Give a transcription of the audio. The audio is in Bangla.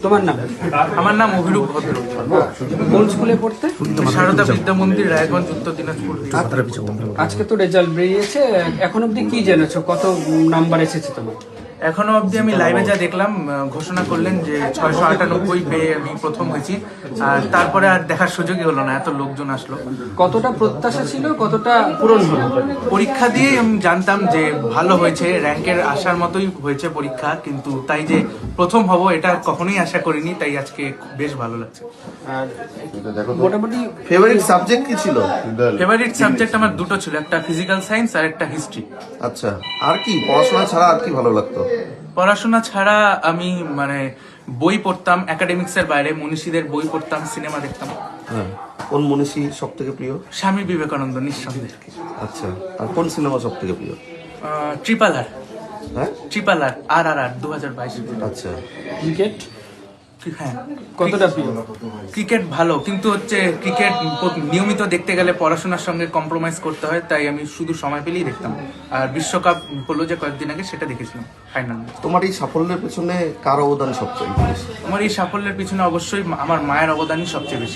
তোমার নাম? আমার নাম অভিরূপ ভদ্র। কোন স্কুলে পড়তে? সারদা বিদ্যা মন্দির, রায়গঞ্জ, উত্তর দিনাজপুর। আজকে তো রেজাল্ট বেরিয়েছে, এখন অবধি কি জেনেছো, কত নাম্বার এসেছে তোমার? এখনো অবধি আমি লাইভে যা দেখলাম, ঘোষণা করলেন যে 698 পেয়ে আমি প্রথম হয়েছি। আর তারপরে আর দেখার সুযোগই হলো না, এত লোকজন আসলো। কতটা প্রত্যাশা ছিল, কতটা পূরণ হলো? পরীক্ষা দিয়ে আমি জানতাম যে ভালো হয়েছে, র্যাঙ্কের আসার মতোই হয়েছে পরীক্ষা, কিন্তু তাই যে প্রথম হব এটা কখনোই আশা করিনি, তাই আজকে বেশ ভালো লাগছে। আর মোটামুটি ফেভারিট সাবজেক্ট কি ছিল? ফেভারিট সাবজেক্ট আমার দুটো ছিল, একটা ফিজিক্যাল সায়েন্স আর একটা হিস্ট্রি। আচ্ছা, আর কি পড়াশোনা ছাড়া আর কি ভালো লাগতো? পড়াশোনা ছাড়া আমি বই পড়তাম, একাডেমিক্সের বাইরে মনীষীদের বই পড়তাম, সিনেমা দেখতাম। হ্যাঁ, কোন মনীষী সব থেকে প্রিয়? স্বামী বিবেকানন্দ নিঃসন্দেহে। আচ্ছা, আর কোন সিনেমা সব থেকে প্রিয়? ট্রিপল আর, হ্যাঁ, ট্রিপল আর, আর 2022। আচ্ছা। ক্রিকেট হ্যাঁ, কতটা প্রিয়? ক্রিকেট ভালো, কিন্তু হচ্ছে ক্রিকেট নিয়মিত দেখতে গেলে পড়াশোনার সঙ্গে কম্প্রোমাইজ করতে হয়, তাই আমি শুধু সময় পেলেই দেখতাম। আর বিশ্বকাপ হলো যে কয়েকদিন আগে, সেটা দেখেছিলাম ফাইনাল। তোমার এই সাফল্যের পেছনে কার অবদান সবচেয়ে বেশি? আমার এই সাফল্যের পিছনে অবশ্যই আমার মায়ের অবদানই সবচেয়ে বেশি।